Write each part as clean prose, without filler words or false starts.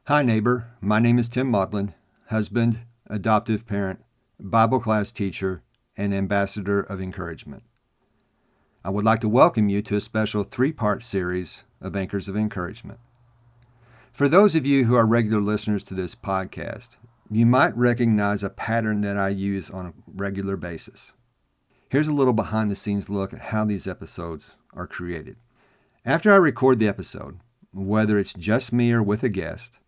Hi, neighbor. My name is Tim Maudlin, husband, adoptive parent, Bible class teacher, and ambassador of encouragement. I would like to welcome you to a special three-part series of Anchors of Encouragement. For those of you who are regular listeners to this podcast, you might recognize a pattern that I use on a regular basis. Here's a little behind-the-scenes look at how these episodes are created. After I record the episode, whether it's just me or with a guest,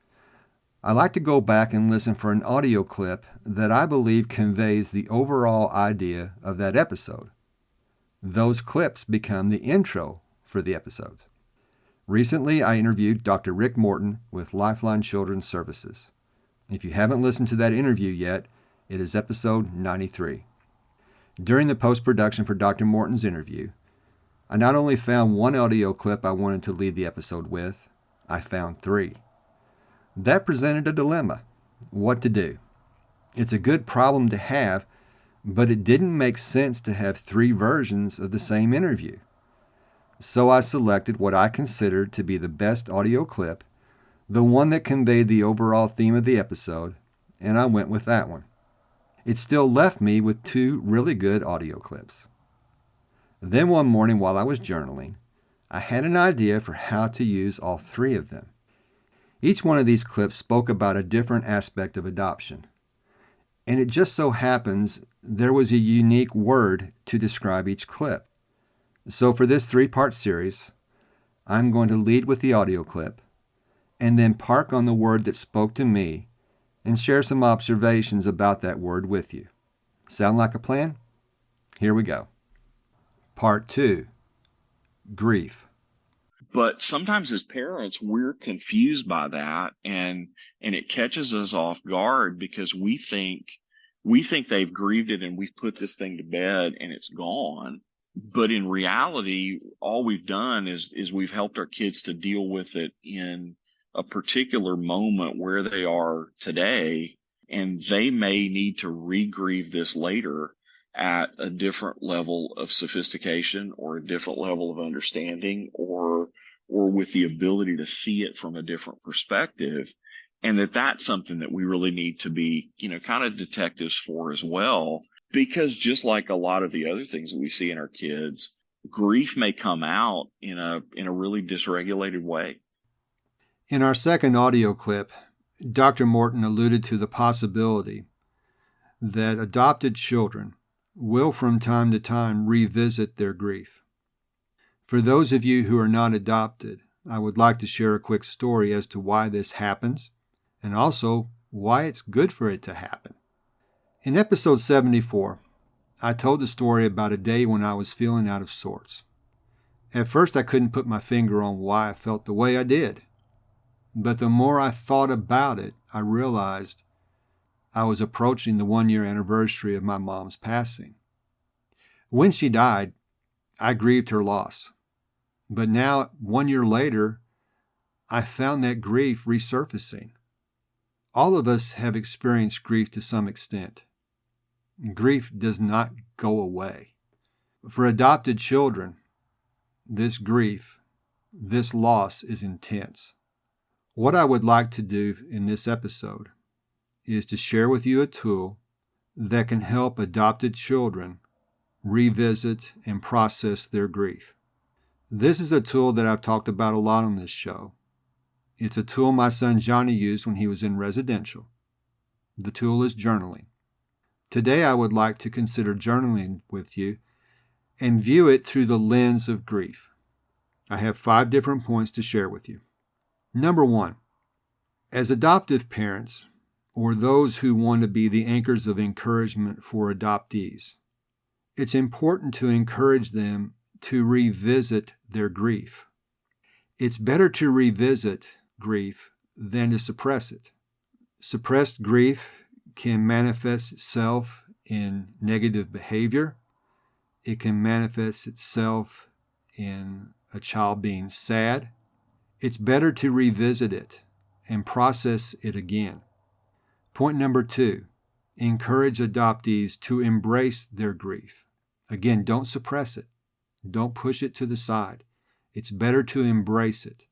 I like to go back and listen for an audio clip that I believe conveys the overall idea of that episode. Those clips become the intro for the episodes. Recently, I interviewed Dr. Rick Morton with Lifeline Children's Services. If you haven't listened to that interview yet, it is episode 93. During the post-production for Dr. Morton's interview, I not only found one audio clip I wanted to lead the episode with, I found three. That presented a dilemma: what to do. It's a good problem to have, but it didn't make sense to have three versions of the same interview. So I selected what I considered to be the best audio clip, the one that conveyed the overall theme of the episode, and I went with that one. It still left me with two really good audio clips. Then one morning while I was journaling, I had an idea for how to use all three of them. Each one of these clips spoke about a different aspect of adoption. And it just so happens there was a unique word to describe each clip. So for this three-part series, I'm going to lead with the audio clip and then park on the word that spoke to me and share some observations about that word with you. Sound like a plan? Here we go. Part 2, grief. But sometimes as parents, we're confused by that, and it catches us off guard because we think they've grieved it and we've put this thing to bed and it's gone. But in reality, all we've done is we've helped our kids to deal with it in a particular moment where they are today, and they may need to re-grieve this later at a different level of sophistication or a different level of understanding, or with the ability to see it from a different perspective. And that's something that we really need to be, kind of detectives for as well, because just like a lot of the other things that we see in our kids, grief may come out in a really dysregulated way. In our second audio clip, Dr. Morton alluded to the possibility that adopted children will from time to time revisit their grief. For those of you who are not adopted, I would like to share a quick story as to why this happens and also why it's good for it to happen. In episode 74, I told the story about a day when I was feeling out of sorts. At first, I couldn't put my finger on why I felt the way I did. But the more I thought about it, I realized I was approaching the 1-year anniversary of my mom's passing. When she died, I grieved her loss. But now, 1 year later, I found that grief resurfacing. All of us have experienced grief to some extent. Grief does not go away. For adopted children, this grief, this loss is intense. What I would like to do in this episode is to share with you a tool that can help adopted children revisit and process their grief. This is a tool that I've talked about a lot on this show. It's a tool my son Johnny used when he was in residential. The tool is journaling. Today I would like to consider journaling with you and view it through the lens of grief. I have 5 different points to share with you. Number 1, as adoptive parents, or those who want to be the anchors of encouragement for adoptees, it's important to encourage them to revisit their grief. It's better to revisit grief than to suppress it. Suppressed grief can manifest itself in negative behavior. It can manifest itself in a child being sad. It's better to revisit it and process it again. Point number 2, encourage adoptees to embrace their grief. Again, don't suppress it. Don't push it to the side. It's better to embrace it.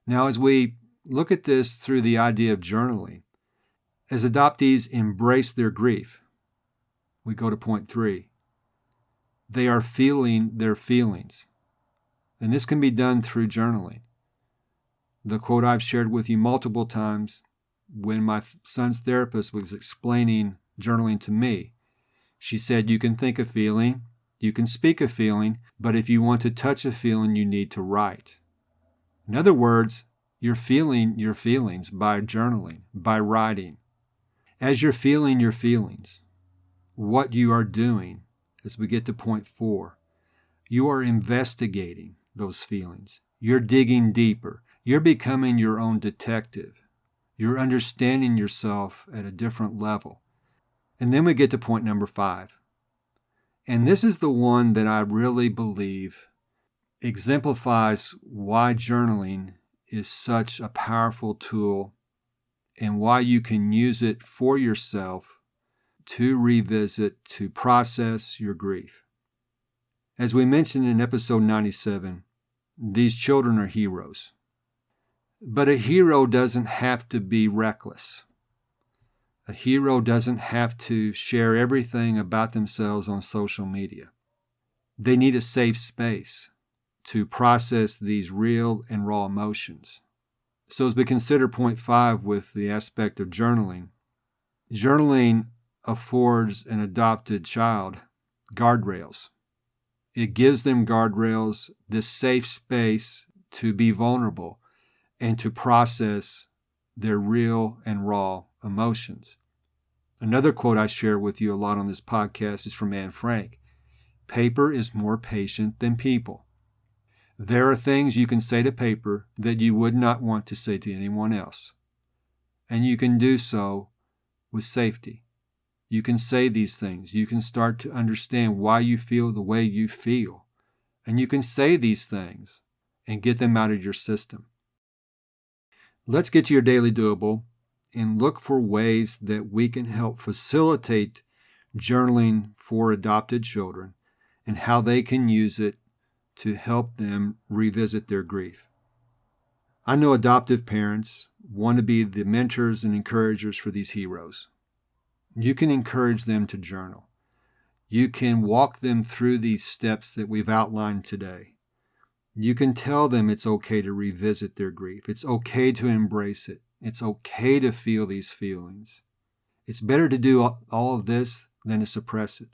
Now, as we look at this through the idea of journaling. As adoptees embrace their grief, we go to point 3. They are feeling their feelings. And this can be done through journaling. The quote I've shared with you multiple times when my son's therapist was explaining journaling to me. She said, you can think a feeling, you can speak a feeling, but if you want to touch a feeling, you need to write. In other words, you're feeling your feelings by journaling, by writing. As you're feeling your feelings, what you are doing, as we get to point 4, you are investigating those feelings. You're digging deeper. You're becoming your own detective. You're understanding yourself at a different level. And then we get to point number 5. And this is the one that I really believe exemplifies why journaling is such a powerful tool and why you can use it for yourself to revisit, to process your grief. As we mentioned in episode 97, these children are heroes. But a hero doesn't have to be reckless. A hero doesn't have to share everything about themselves on social media. They need a safe space to process these real and raw emotions. So as we consider point 5 with the aspect of journaling, journaling affords an adopted child guardrails. It gives them guardrails, this safe space to be vulnerable and to process their real and raw emotions. Another quote I share with you a lot on this podcast is from Anne Frank. Paper is more patient than people. There are things you can say to paper that you would not want to say to anyone else. And you can do so with safety. You can say these things. You can start to understand why you feel the way you feel. And you can say these things and get them out of your system. Let's get to your daily doable and look for ways that we can help facilitate journaling for adopted children and how they can use it to help them revisit their grief. I know adoptive parents want to be the mentors and encouragers for these heroes. You can encourage them to journal. You can walk them through these steps that we've outlined today. You can tell them it's okay to revisit their grief. It's okay to embrace it. It's okay to feel these feelings. It's better to do all of this than to suppress it.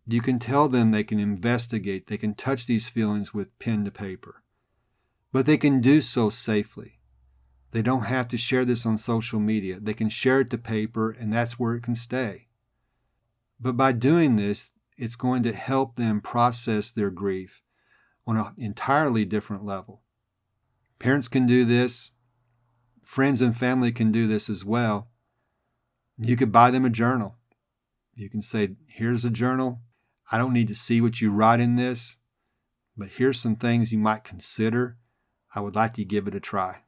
You can tell them they can investigate, they can touch these feelings with pen to paper. But they can do so safely. They don't have to share this on social media. They can share it to paper, and that's where it can stay. But by doing this, it's going to help them process their grief on an entirely different level. Parents can do this. Friends and family can do this as well. You could buy them a journal. You can say, here's a journal. I don't need to see what you write in this, but here's some things you might consider. I would like to give it a try.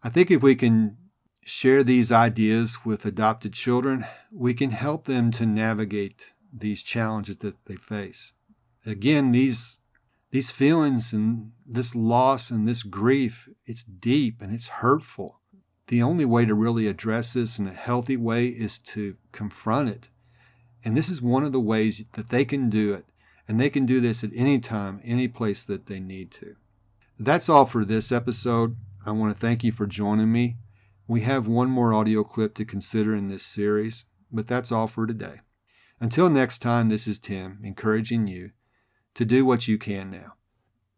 I think if we can share these ideas with adopted children, we can help them to navigate these challenges that they face. Again, these feelings and this loss and this grief, it's deep and it's hurtful. The only way to really address this in a healthy way is to confront it. And this is one of the ways that they can do it. And they can do this at any time, any place that they need to. That's all for this episode. I want to thank you for joining me. We have one more audio clip to consider in this series, but that's all for today. Until next time, this is Tim, encouraging you to do what you can now.